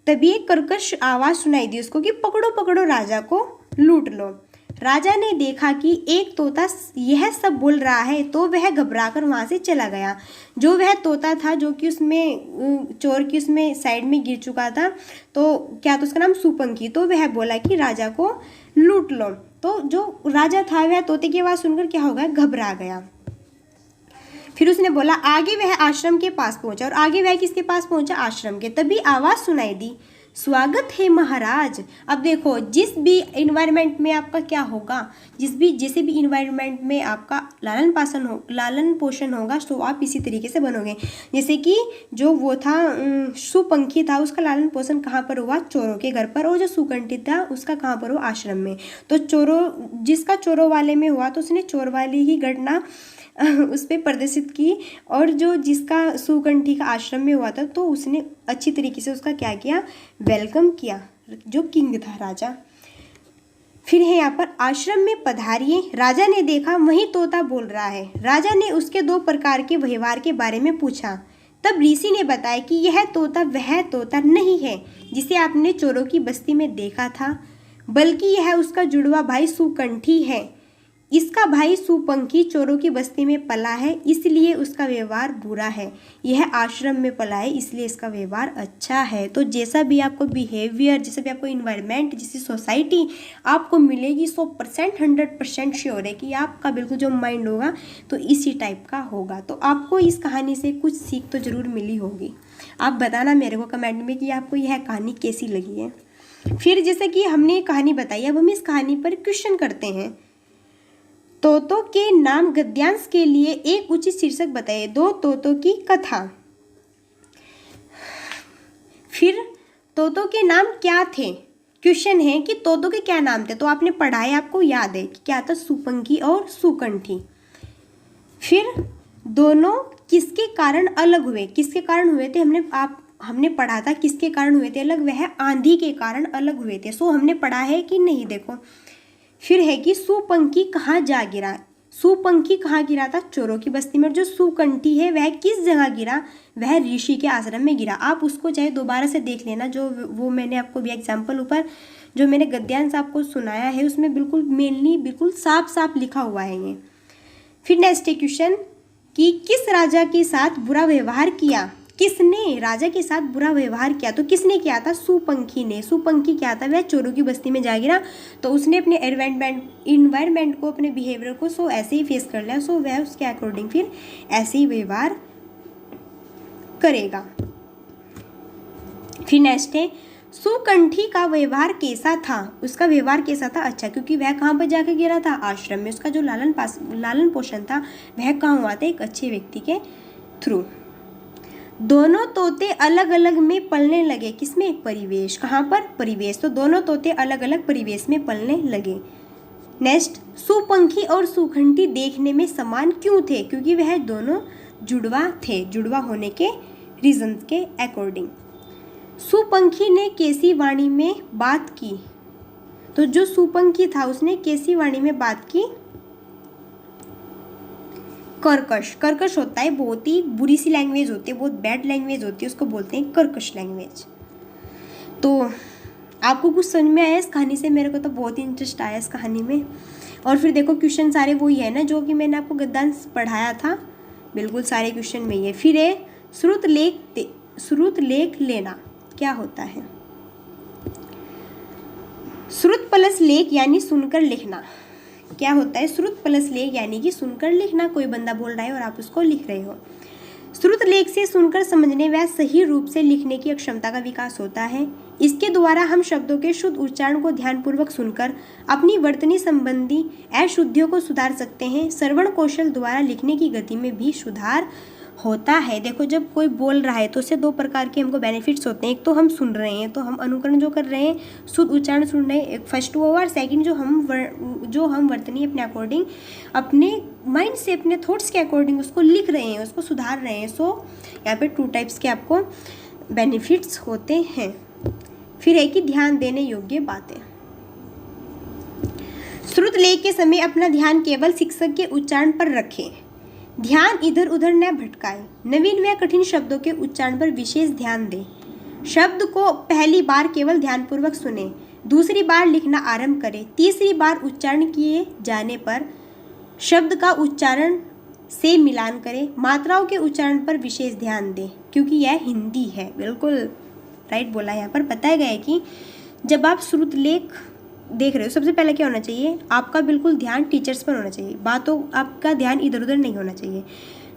S2: तभी एक कर्कश आवाज सुनाई दी उसको कि पकड़ो पकड़ो राजा को लूट लो। राजा ने देखा कि एक तोता यह सब बोल रहा है तो वह घबराकर वहाँ से चला गया। जो वह तोता था जो कि उसमें चोर की उसमें साइड में गिर चुका था, तो क्या था उसका नाम, सुपंखी। तो वह बोला कि राजा को लूट लो। तो जो राजा था वह तोते की आवाज़ सुनकर क्या हो गया, घबरा गया। फिर उसने बोला, आगे वह आश्रम के पास पहुंचा। और आगे वह किसके पास पहुंचा, आश्रम के। तभी आवाज़ सुनाई दी, स्वागत है महाराज। अब देखो जिस भी इन्वायरमेंट में आपका क्या होगा, जैसे भी इन्वायरमेंट में आपका लालन पोषण होगा तो आप इसी तरीके से बनोगे। जैसे कि जो वो था सुपंखी था, उसका लालन पोषण कहाँ पर हुआ, चोरों के घर पर। और जो सुकंठी था उसका कहाँ पर हुआ, आश्रम में। तो जिसका चोरों वाले में हुआ तो उसने चोर वाली ही घटना उस पर प्रदर्शित की, और जो जिसका सुकंठी का आश्रम में हुआ था तो उसने अच्छी तरीके से उसका क्या किया, वेलकम किया, जो किंग था, राजा। फिर है यहाँ पर, आश्रम में पधारिए। राजा ने देखा वही तोता बोल रहा है। राजा ने उसके 2 प्रकार के व्यवहार के बारे में पूछा। तब ऋषि ने बताया कि यह तोता वह तोता नहीं है जिसे आपने चोरों की बस्ती में देखा था, बल्कि यह उसका जुड़वा भाई सुकंठी है। इसका भाई सुपंखी चोरों की बस्ती में पला है, इसलिए उसका व्यवहार बुरा है। यह आश्रम में पला है, इसलिए इसका व्यवहार अच्छा है। तो जैसा भी आपको बिहेवियर, जैसा भी आपको इन्वायरमेंट, जैसी सोसाइटी आपको मिलेगी, 100% 100% श्योर है कि आपका बिल्कुल जो माइंड होगा तो इसी टाइप का होगा। तो आपको इस कहानी से कुछ सीख तो ज़रूर मिली होगी। आप बताना मेरे को कमेंट में कि आपको यह कहानी कैसी लगी है। फिर जैसे कि हमने ये कहानी बताई, अब हम इस कहानी पर क्वेश्चन करते हैं। तोतों के नाम गद्यांश के लिए एक उचित शीर्षक बताइए। 2 तोतों की कथा। फिर तोतों के नाम क्या थे, क्वेश्चन है कि तोतों के क्या नाम थे। तो आपने पढ़ा है, आपको याद है कि क्या था, सुपंखी और सुकंठी। फिर दोनों किसके कारण अलग हुए, किसके कारण हुए थे, हमने हमने पढ़ा था किसके कारण हुए थे अलग, वह आंधी के कारण अलग हुए थे। सो हमने पढ़ा है कि नहीं, देखो। फिर है कि सुपंखी कहाँ जा गिरा। सुपंखी कहाँ गिरा था, चोरों की बस्ती में। जो सुकंठी है वह किस जगह गिरा, वह ऋषि के आश्रम में गिरा। आप उसको चाहे दोबारा से देख लेना, जो वो मैंने आपको भी एग्जाम्पल ऊपर जो मैंने गद्यांश आपको सुनाया है उसमें बिल्कुल मेनली बिल्कुल साफ साफ लिखा हुआ है ये। फिर नेक्स्ट क्वेश्चन कि किस राजा के साथ बुरा व्यवहार किया, किसने राजा के साथ बुरा व्यवहार किया, तो किसने किया था, सुपंखी ने। सुपंखी क्या था, वह चोरों की बस्ती में जा गिरा, तो उसने अपने इन्वायरमेंट को, अपने बिहेवियर को सो ऐसे ही फेस कर लिया, सो वह उसके अकॉर्डिंग फिर ऐसे ही व्यवहार करेगा। फिर नेक्स्ट है सुकंठी का व्यवहार कैसा था, उसका व्यवहार कैसा था, अच्छा, क्योंकि वह कहाँ पर जाकर गिरा था, आश्रम में। उसका जो लालन पोषण था वह कहाँ हुआ था, एक अच्छे व्यक्ति के थ्रू। दोनों तोते अलग अलग में पलने लगे, किसमें, परिवेश, कहाँ पर, परिवेश। तो दोनों तोते अलग अलग परिवेश में पलने लगे। नेक्स्ट, सुपंखी और सुकंठी देखने में समान क्यों थे, क्योंकि वह दोनों जुड़वा थे, जुड़वा होने के रीजन के अकॉर्डिंग। सुपंखी ने कैसी वाणी में बात की, तो जो सुपंखी था उसने कैसी वाणी में बात की, कर्कश। कर्कश होता है बहुत ही बुरी सी लैंग्वेज होती है, बहुत बैड लैंग्वेज होती है, उसको बोलते हैं कर्कश लैंग्वेज। तो आपको कुछ समझ में आया इस कहानी से, मेरे को तो बहुत ही इंटरेस्ट आया इस कहानी में। और फिर देखो क्वेश्चन सारे वही है ना जो कि मैंने आपको गद्यांश पढ़ाया था, बिल्कुल सारे क्वेश्चन में ही है। फिर है श्रुत लेख लेना, क्या होता है, श्रुत प्लस लेख यानी सुनकर लिखना। क्या होता है, श्रुत प्लस लेख यानी कि सुनकर लिखना। कोई बंदा बोल रहा है और आप उसको लिख रहे हो। श्रुत लेख से सुनकर समझने व सही रूप से लिखने की क्षमता का विकास होता है। इसके द्वारा हम शब्दों के शुद्ध उच्चारण को ध्यानपूर्वक सुनकर अपनी वर्तनी संबंधी अशुद्धियों को सुधार सकते हैं। श्रवण कौशल द्वारा लिखने की गति में भी सुधार होता है। देखो जब कोई बोल रहा है तो उससे दो प्रकार के हमको बेनिफिट्स होते हैं। एक तो हम सुन रहे हैं, तो हम अनुकरण जो कर रहे हैं, शुद्ध उच्चारण सुन रहे हैं, एक फर्स्ट वो, और सेकंड जो हम वर्तनी अपने अकॉर्डिंग, अपने माइंड से, अपने थॉट्स के अकॉर्डिंग उसको लिख रहे हैं, उसको सुधार रहे हैं। सो यहाँ पे 2 टाइप्स के आपको बेनिफिट्स होते हैं। फिर है कि ध्यान देने योग्य बातें। श्रुत लेख के समय अपना ध्यान केवल शिक्षक के उच्चारण पर रखें। ध्यान इधर उधर न भटकाए। नवीन व कठिन शब्दों के उच्चारण पर विशेष ध्यान दें। शब्द को पहली बार केवल ध्यानपूर्वक सुने, दूसरी बार लिखना आरंभ करें, तीसरी बार उच्चारण किए जाने पर शब्द का उच्चारण से मिलान करें। मात्राओं के उच्चारण पर विशेष ध्यान दें, क्योंकि यह हिंदी है। बिल्कुल राइट बोला। यहाँ पर बताया गया है कि जब आप श्रुत लेख देख रहे हो, सबसे पहले क्या होना चाहिए, आपका बिल्कुल ध्यान टीचर्स पर होना चाहिए, बातों आपका ध्यान इधर उधर नहीं होना चाहिए,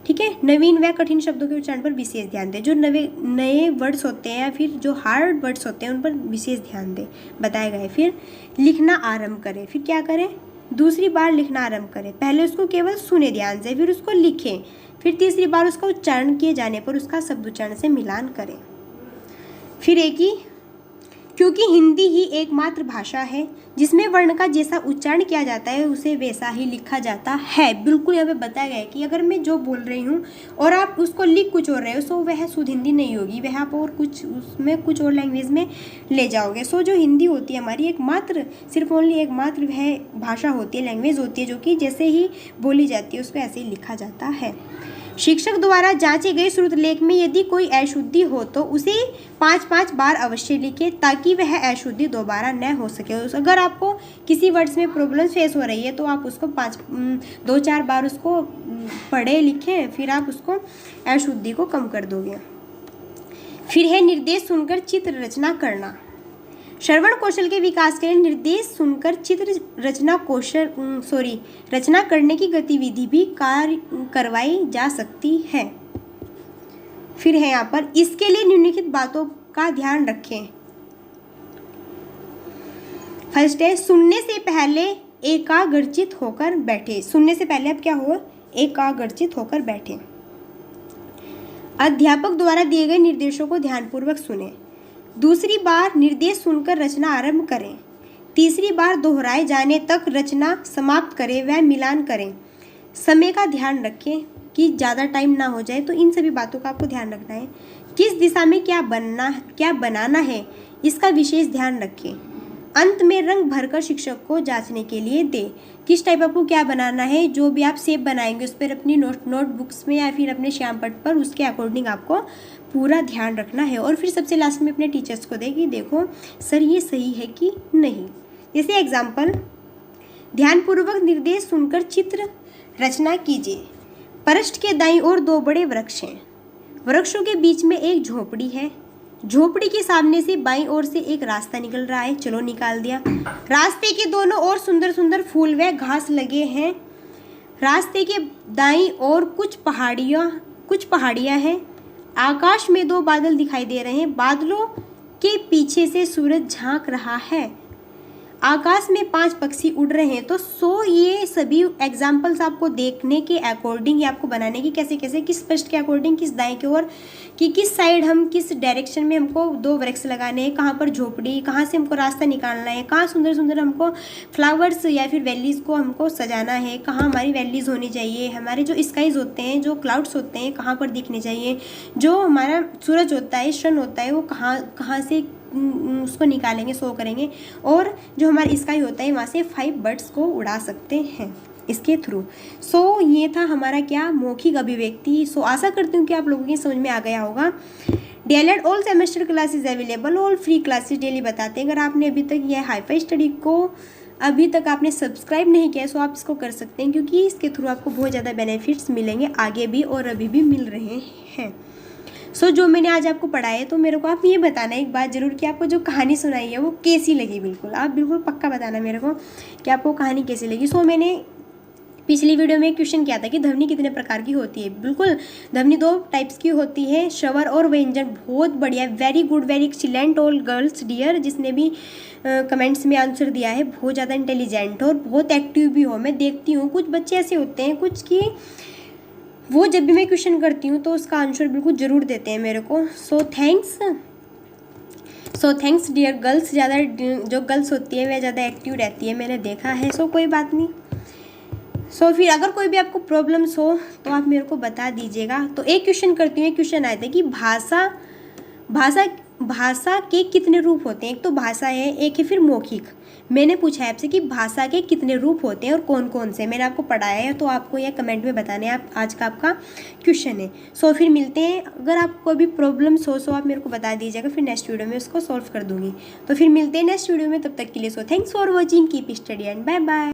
S2: ठीक है। नवीन व कठिन शब्दों के उच्चारण पर विशेष ध्यान दें। जो नए वर्ड्स होते हैं या फिर जो हार्ड वर्ड्स होते हैं उन पर विशेष ध्यान दें, बताया गया है। फिर लिखना आरंभ करें। फिर क्या करें, दूसरी बार लिखना आरंभ करें। पहले उसको केवल सुने ध्यान से, फिर उसको लिखें, फिर तीसरी बार उसका उच्चारण किए जाने पर उसका शब्द उच्चारण से मिलान करें। फिर एक ही, क्योंकि हिंदी ही एकमात्र भाषा है जिसमें वर्ण का जैसा उच्चारण किया जाता है उसे वैसा ही लिखा जाता है। बिल्कुल यहाँ पे बताया गया है कि अगर मैं जो बोल रही हूँ और आप उसको लिख कुछ और रहे हो, सो वह शुद्ध हिंदी नहीं होगी, वह आप और कुछ उसमें कुछ और लैंग्वेज में ले जाओगे। सो जो हिंदी होती है हमारी एकमात्र, सिर्फ ओनली एकमात्र वह भाषा होती है, लैंग्वेज होती है जो कि जैसे ही बोली जाती है उसको ऐसे ही लिखा जाता है। शिक्षक द्वारा जांचे गए श्रुत लेख में यदि कोई अशुद्धि हो तो उसे 5-5 बार अवश्य लिखें, ताकि वह अशुद्धि दोबारा न हो सके। अगर आपको किसी वर्ड्स में प्रॉब्लम फेस हो रही है तो आप उसको 2-4 बार उसको पढ़े लिखें, फिर आप उसको अशुद्धि को कम कर दोगे। फिर है निर्देश सुनकर चित्र रचना करना। श्रवण कौशल के विकास के लिए निर्देश सुनकर चित्र रचना करने की गतिविधि भी करवाई जा सकती है। फिर है यहाँ पर, इसके लिए निम्नलिखित बातों का ध्यान रखें। फर्स्ट है, सुनने से पहले एकाग्रचित होकर बैठे। सुनने से पहले आप क्या हो, एकाग्रचित होकर बैठे। अध्यापक द्वारा दिए गए निर्देशों को ध्यानपूर्वक सुने। दूसरी बार निर्देश सुनकर रचना आरंभ करें। तीसरी बार दोहराए जाने तक रचना समाप्त करें व मिलान करें। समय का ध्यान रखें। कि ज़्यादा टाइम ना हो जाए, तो इन सभी बातों का आपको ध्यान रखना है। किस दिशा में क्या बनाना है, इसका विशेष ध्यान रखें। अंत में रंग भरकर शिक्षक को जांचने के लिए दें। किस टाइप आपको क्या बनाना है, जो भी आप शेप बनाएंगे उस पर अपनी नोटबुक्स में या फिर अपने श्यामपट्ट पर उसके अकॉर्डिंग आपको पूरा ध्यान रखना है। और फिर सबसे लास्ट में अपने टीचर्स को दें कि देखो सर ये सही है कि नहीं। जैसे एग्जाम्पल, ध्यानपूर्वक निर्देश सुनकर चित्र रचना कीजिए। पृष्ठ के दाईं ओर 2 बड़े वृक्ष हैं। वृक्षों के बीच में एक झोपड़ी है। झोपड़ी के सामने से बाईं ओर से एक रास्ता निकल रहा है। चलो निकाल दिया। रास्ते के दोनों ओर सुंदर सुंदर फूल व घास लगे हैं। रास्ते के दाईं ओर कुछ पहाड़ियाँ हैं। आकाश में 2 बादल दिखाई दे रहे हैं। बादलों के पीछे से सूरज झांक रहा है। आकाश में 5 पक्षी उड़ रहे हैं। तो ये सभी एग्जाम्पल्स आपको देखने के अकॉर्डिंग या आपको बनाने की कैसे कैसे, किस पृष्ठ के अकॉर्डिंग, किस दाएं की ओर, कि किस साइड हम किस डायरेक्शन में हमको 2 वृक्ष लगाने हैं, कहाँ पर झोपड़ी, कहाँ से हमको रास्ता निकालना है, कहाँ सुंदर सुंदर हमको फ्लावर्स या फिर वैलीज़ को हमको सजाना है, कहाँ हमारी वैलीज़ होनी चाहिए, हमारे जो स्काईज होते हैं, जो क्लाउड्स होते हैं कहाँ पर दिखने चाहिए, जो हमारा सूरज होता है, सन होता है, वो कहाँ से उसको निकालेंगे, शो करेंगे। और जो हमारा स्काई होता है वहाँ से 5 बर्ड्स को उड़ा सकते हैं इसके थ्रू। ये था हमारा क्या, मौखिक अभिव्यक्ति। आशा करती हूँ कि आप लोगों की समझ में आ गया होगा। DLED all semester classes available, all free classes daily बताते हैं। अगर आपने अभी तक यह हाईफाई स्टडी को अभी तक आपने सब्सक्राइब नहीं किया तो आप इसको कर सकते हैं, क्योंकि इसके थ्रू आपको बहुत ज़्यादा बेनिफिट्स मिलेंगे, आगे भी और अभी भी मिल रहे हैं। जो मैंने आज आपको पढ़ाया है, तो मेरे को आप ये बताना एक बात ज़रूर कि आपको जो कहानी सुनाई है वो कैसी लगी। बिल्कुल आप बिल्कुल पक्का बताना मेरे को कि आपको कहानी कैसी लगी। मैंने पिछली वीडियो में एक क्वेश्चन किया था कि ध्वनि कितने प्रकार की होती है। बिल्कुल ध्वनि 2 टाइप्स की होती है, श्रवण और व्यंजन। बहुत बढ़िया, very good, very excellent all girls dear, जिसने भी कमेंट्स में आंसर दिया है बहुत ज़्यादा इंटेलिजेंट और बहुत एक्टिव भी हो। मैं देखती हूँ कुछ बच्चे ऐसे होते हैं कुछ कि वो जब भी मैं क्वेश्चन करती हूँ तो उसका आंसर बिल्कुल ज़रूर देते हैं मेरे को। Thanks dear girls. ज़्यादा जो गर्ल्स होती है वह ज़्यादा एक्टिव रहती है, मैंने देखा है। कोई बात नहीं। फिर अगर कोई भी आपको प्रॉब्लम्स हो तो आप मेरे को बता दीजिएगा। तो एक क्वेश्चन करती हूँ। एक क्वेश्चन आया था कि भाषा के कितने रूप होते हैं। एक तो भाषा है, एक है फिर मौखिक। मैंने पूछा है आपसे कि भाषा के कितने रूप होते हैं और कौन कौन से। मैंने आपको पढ़ाया है, तो आपको यह कमेंट में बताने आप आज का आपका क्वेश्चन है। फिर मिलते हैं। अगर आपको अभी प्रॉब्लम्स हो आप मेरे को बता दीजिएगा, फिर नेक्स्ट वीडियो में उसको सॉल्व कर दूंगी। तो फिर मिलते हैं नेक्स्ट वीडियो में। तब तक के लिए thanks for watching, keep study and bye bye.